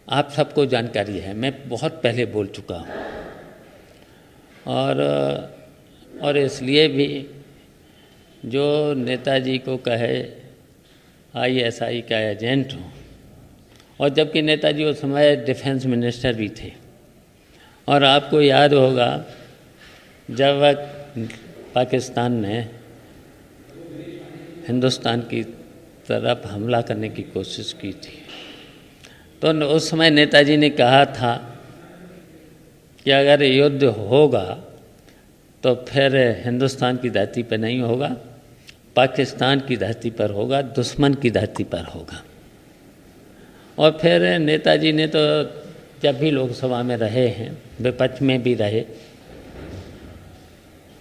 आप सबको जानकारी है, मैं बहुत पहले बोल चुका हूँ। और इसलिए भी जो नेताजी को कहे आईएसआई का एजेंट हूँ, और जबकि नेताजी उस समय डिफेंस मिनिस्टर भी थे। और आपको याद होगा जब पाकिस्तान ने हिंदुस्तान की तरफ हमला करने की कोशिश की थी, तो उस समय नेताजी ने कहा था कि अगर युद्ध होगा तो फिर हिंदुस्तान की धरती पर नहीं होगा, पाकिस्तान की धरती पर होगा, दुश्मन की धरती पर होगा। और फिर नेताजी ने तो जब भी लोकसभा में रहे हैं, विपक्ष में भी रहे,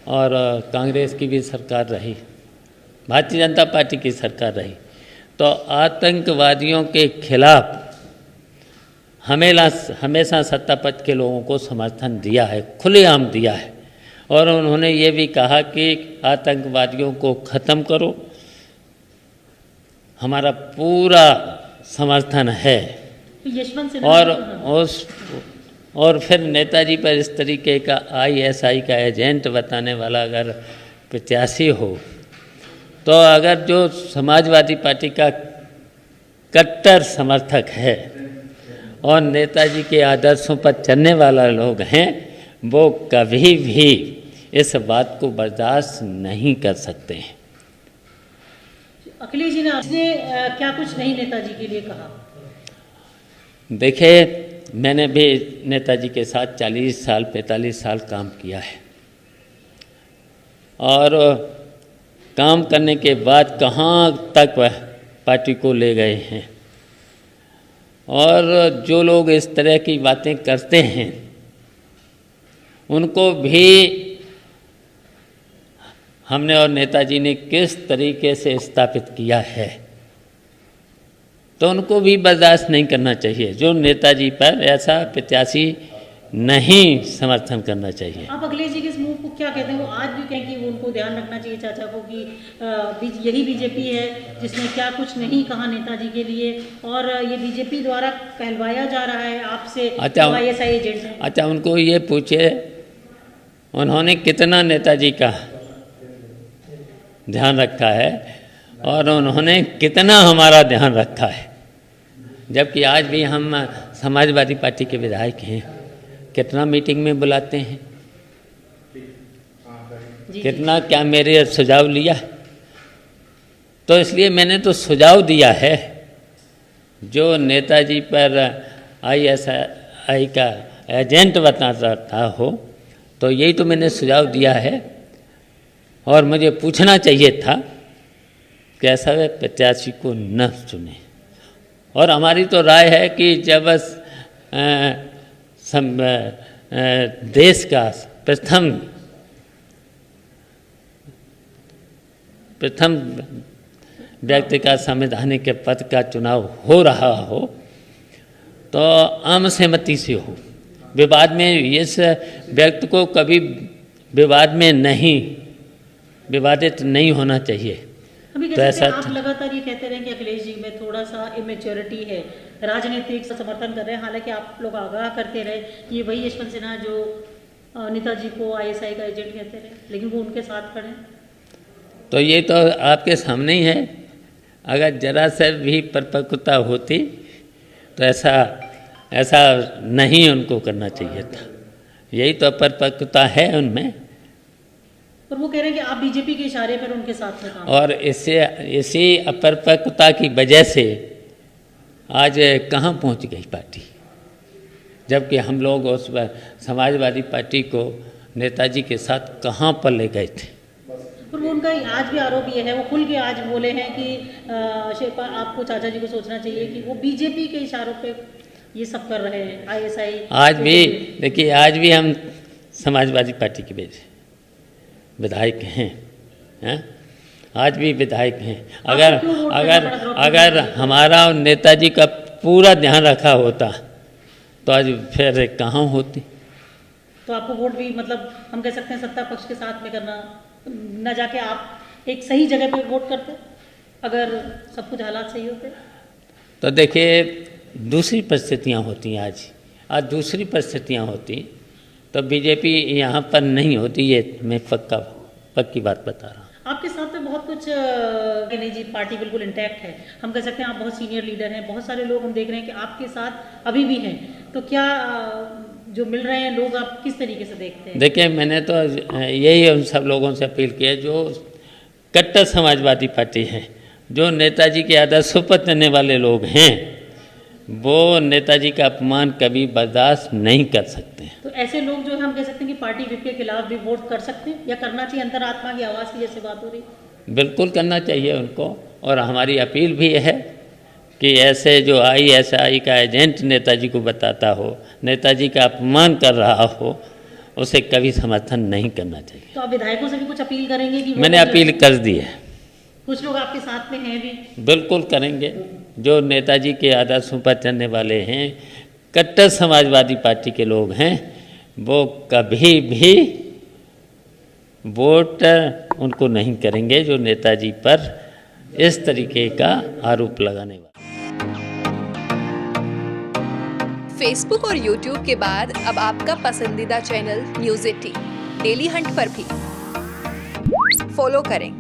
और कांग्रेस की भी सरकार रही, भारतीय जनता पार्टी की सरकार रही, तो आतंकवादियों के खिलाफ हमेशा सत्ता पक्ष के लोगों को समर्थन दिया है, खुलेआम दिया है। और उन्होंने ये भी कहा कि आतंकवादियों को ख़त्म करो, हमारा पूरा समर्थन है। और फिर नेताजी पर इस तरीके का आईएसआई का एजेंट बताने वाला अगर प्रत्याशी हो, तो अगर जो समाजवादी पार्टी का कट्टर समर्थक है और नेताजी के आदर्शों पर चलने वाला लोग हैं, वो कभी भी इस बात को बर्दाश्त नहीं कर सकते हैं। अखिलेश जी ने क्या कुछ नहीं नेताजी के लिए कहा? देखिए, मैंने भी नेताजी के साथ 40 साल 45 साल काम किया है, और काम करने के बाद कहाँ तक वह पार्टी को ले गए हैं। और जो लोग इस तरह की बातें करते हैं उनको भी हमने और नेताजी ने किस तरीके से स्थापित किया है, तो उनको भी बर्दाश्त नहीं करना चाहिए। जो नेताजी पर ऐसा प्रत्याशी नहीं समर्थन करना चाहिए। आप अखिलेश जी के इस मूव को क्या कहते हैं? वो आज भी कहें कि वो उनको ध्यान रखना चाहिए चाचा को कि यही बीजेपी है जिसने क्या कुछ नहीं कहा नेताजी के लिए, और ये बीजेपी द्वारा कहलवाया जा रहा है आपसे आईएसआई एजेंट है। अच्छा, उनको ये पूछे उन्होंने कितना नेताजी का ध्यान रखा है और उन्होंने कितना हमारा ध्यान रखा है। जबकि आज भी हम समाजवादी पार्टी के विधायक हैं, कितना मीटिंग में बुलाते हैं, कितना क्या मेरे सुझाव लिया। तो इसलिए मैंने तो सुझाव दिया है, जो नेताजी पर आईएसआई का एजेंट बताता हो, तो यही तो मैंने सुझाव दिया है। और मुझे पूछना चाहिए था कि ऐसा प्रत्याशी को न चुने। और हमारी तो राय है कि जब देश का प्रथम व्यक्ति का संवैधानिक पद का चुनाव हो रहा हो, तो आम सहमति से हो। विवाद में इस व्यक्ति को कभी विवादित नहीं होना चाहिए। तो ऐसा आप लगातार ये कहते रहे कि अखिलेश जी में थोड़ा सा इमेच्योरिटी है, राजनीतिक समर्थन कर रहे हैं। हालांकि आप लोग आगाह करते रहे ये वही यशवंत सिन्हा जो नेताजी को आईएसआई का एजेंट कहते रहे, लेकिन वो उनके साथ खड़े। तो ये तो आपके सामने ही है। अगर जरा से भी परिपक्वता होती तो ऐसा नहीं उनको करना चाहिए था। यही तो अपरिपक्वता है उनमें। पर वो कह रहे हैं कि आप बीजेपी के इशारे पर उनके साथ में काम। और इसी अपरिपक्वता की वजह से आज कहाँ पहुँच गई पार्टी, जबकि हम लोग उस समाजवादी पार्टी को नेताजी के साथ कहाँ पर ले गए थे। पर वो उनका आज भी आरोप ये है, वो खुल के आज बोले हैं कि शेरपा आपको चाचा जी को सोचना चाहिए कि वो बीजेपी के इशारों पे ये सब कर रहे हैं आईएसआई। आज भी देखिए, आज भी हम समाजवादी पार्टी के विधायक हैं, आज भी विधायक हैं। अगर हमारा नेताजी का पूरा ध्यान रखा होता तो आज फिर कहाँ होती। तो आपको वोट भी मतलब हम कह सकते हैं सत्ता पक्ष के साथ में करना, न जाके आप एक सही जगह पे वोट करते अगर सब कुछ हालात सही होते। तो देखिए, दूसरी परिस्थितियाँ होती हैं आज दूसरी परिस्थितियाँ होती तो बीजेपी यहाँ पर नहीं होती, ये मैं पक्की बात बता रहा हूँ। आपके साथ में बहुत कुछ नहीं जी, पार्टी बिल्कुल इंटैक्ट है, हम कह सकते हैं। आप बहुत सीनियर लीडर हैं, बहुत सारे लोग हम देख रहे हैं कि आपके साथ अभी भी हैं, तो क्या जो मिल रहे हैं लोग आप किस तरीके से देखते हैं? देखिए, मैंने तो यही उन सब लोगों से अपील की है जो कट्टर समाजवादी पार्टी है, जो नेताजी के आदर्शों पर चलने वाले लोग हैं, वो नेताजी का अपमान कभी बर्दाश्त नहीं कर सकते हैं। तो ऐसे लोग जो हम कह सकते हैं कि पार्टी विप के खिलाफ भी वोट कर सकते हैं या करना चाहिए? अंतरात्मा की आवाज़ की जैसे बात हो रही, बिल्कुल करना चाहिए उनको। और हमारी अपील भी है कि ऐसे जो ISI का एजेंट नेताजी को बताता हो, नेताजी का अपमान कर रहा हो, उसे कभी समर्थन नहीं करना चाहिए। तो आप विधायकों से भी कुछ अपील करेंगे कि मैंने अपील कर दी है। कुछ लोग आपके साथ में हैं भी? बिल्कुल करेंगे। जो नेताजी के आदर्शों पर चलने वाले हैं, कट्टर समाजवादी पार्टी के लोग हैं, वो कभी भी वोट उनको नहीं करेंगे जो नेताजी पर इस तरीके का आरोप लगाने वाले। फेसबुक और यूट्यूब के बाद अब आपका पसंदीदा चैनल न्यूज़ 18 डेली हंट पर भी फॉलो करें।